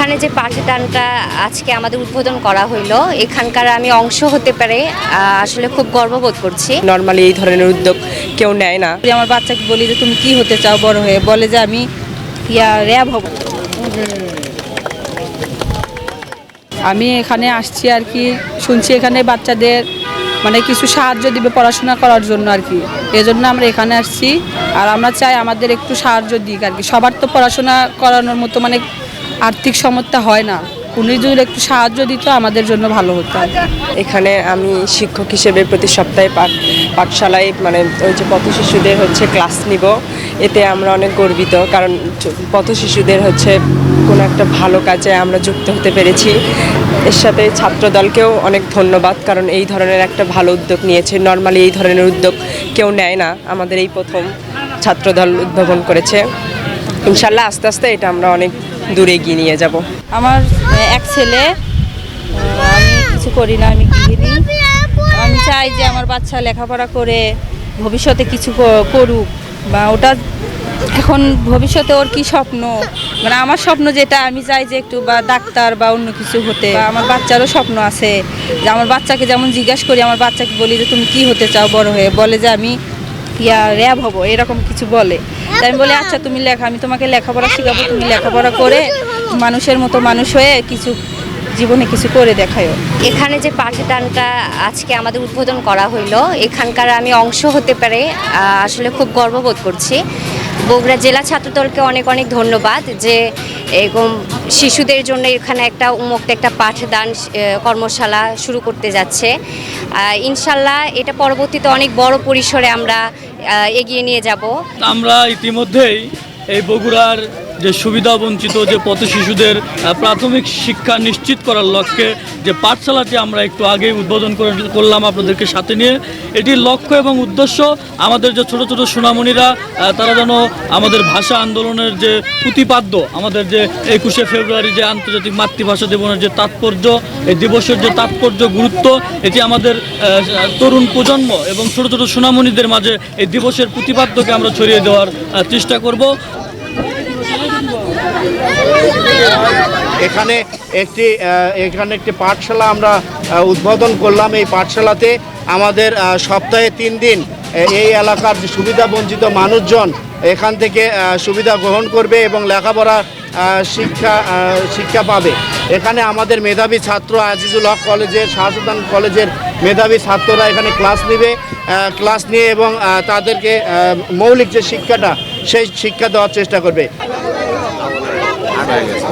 এখানে যে পাঠদানটা আজকে আমাদের উদ্বোধন করা হইলো, এখানকার আমি অংশ হতে পারে আসলে খুব গর্ববোধ করছি। নর্মালি এই ধরনের উদ্যোগ কেউ নেয় না। আমার বাচ্চাকে বলি যে তুমি কি হতে চাও বড় হয়ে, বলে যে আমি র্যাব হব। আমি এখানে আসছি আর কি, শুনছি এখানে বাচ্চাদের মানে কিছু সাহায্য দিবে পড়াশোনা করার জন্য আর কি, এজন্য আমরা এখানে আসছি। আর আমরা চাই আমাদের একটু সাহায্য দিক আর কি, সবার তো পড়াশোনা করানোর মতো মানে আর্থিক সমর্থ হয় না, উনি যদি একটু সাহায্য দিত আমাদের জন্য ভালো হতো। এখানে আমি শিক্ষক হিসেবে প্রতি সপ্তাহে পাঠশালায় মানে ওই যে পথ শিশুদের ক্লাস নিব, এতে আমরা অনেক গর্বিত, কারণ পথ শিশুদের কোনো একটা ভালো কাজে আমরা যুক্ত হতে পেরেছি। এর সাথে ছাত্রদলকেও অনেক ধন্যবাদ, কারণ এই ধরনের একটা ভালো উদ্যোগ নিয়েছে। নর্মালি এই ধরনের উদ্যোগ কেউ নেয় না, আমাদের এই প্রথম ছাত্রদল উদ্ভাবন করেছে। ইনশাল্লাহ আস্তে আস্তে এটা আমরা অনেক দূরে এগিয়ে নিয়ে যাব। আমার এক ছেলে, আমি কিছু করি না, আমি গৃহিণী। আমি চাই যে আমার বাচ্চা লেখাপড়া করে ভবিষ্যতে কিছু করুক, বা ওটা এখন ভবিষ্যতে ওর কি স্বপ্ন, মানে আমার স্বপ্ন যেটা, আমি চাই যে একটু বা ডাক্তার বা অন্য কিছু হতে। আমার বাচ্চারও স্বপ্ন আছে, যে আমার বাচ্চাকে যেমন জিজ্ঞাসা করি, আমার বাচ্চাকে বলি যে তুমি কি হতে চাও বড় হয়ে, বলে যে আমি র্যাব হব, এরকম কিছু বলে। তাই আমি বলি আচ্ছা তুমি লেখা, আমি তোমাকে লেখাপড়া শেখাবো, তুমি লেখাপড়া করে মানুষের মতো মানুষ হয়ে কিছু জীবনে কিছু করে দেখায়ও। এখানে যে পাঠদানটা আজকে আমাদের উদ্বোধন করা হইলো, এখানকার আমি অংশ হতে পারে আসলে খুব গর্ববোধ করছি। বগুড়া জেলা ছাত্রদলকে অনেক অনেক ধন্যবাদ যে এরকম শিশুদের জন্য এখানে একটা উন্মুক্ত একটা পাঠদান কর্মশালা শুরু করতে যাচ্ছে। ইনশাল্লাহ এটা পরবর্তীতে অনেক বড় পরিসরে আমরা এগিয়ে নিয়ে যাব। আমরা ইতিমধ্যেই এই বগুড়ার যে সুবিধা বঞ্চিত যে পথ শিশুদের প্রাথমিক শিক্ষা নিশ্চিত করার লক্ষ্যে যে পাঠশালাটি আমরা একটু আগেই উদ্বোধন করলাম আপনাদেরকে সাথে নিয়ে। এটির লক্ষ্য এবং উদ্দেশ্য আমাদের যে ছোট ছোট সোনামণিরা তারা যেন আমাদের ভাষা আন্দোলনের যে প্রতিপাদ্য, আমাদের যে 21শে ফেব্রুয়ারি যে আন্তর্জাতিক মাতৃভাষা দিবসের যে তাৎপর্য, এই দিবসের যে তাৎপর্য গুরুত্ব, এটি আমাদের তরুণ প্রজন্ম এবং ছোট ছোট সোনামণিদের মাঝে এই দিবসের প্রতিপাদ্যকে আমরা ছড়িয়ে দেওয়ার চেষ্টা করব। এখানে একটি পাঠশালা আমরা উদ্বোধন করলাম। এই পাঠশালাতে আমাদের সপ্তাহে 3 দিন এই এলাকার যে সুবিধা বঞ্চিত মানুষজন এখান থেকে সুবিধা গ্রহণ করবে এবং লেখাপড়া শিক্ষা পাবে। এখানে আমাদের মেধাবী ছাত্র আজিজুল হক কলেজের, শাহজাহান কলেজের মেধাবী ছাত্ররা এখানে ক্লাস নিয়ে এবং তাদেরকে মৌলিক যে শিক্ষাটা সেই শিক্ষা দেওয়ার চেষ্টা করবে। আগে গেছে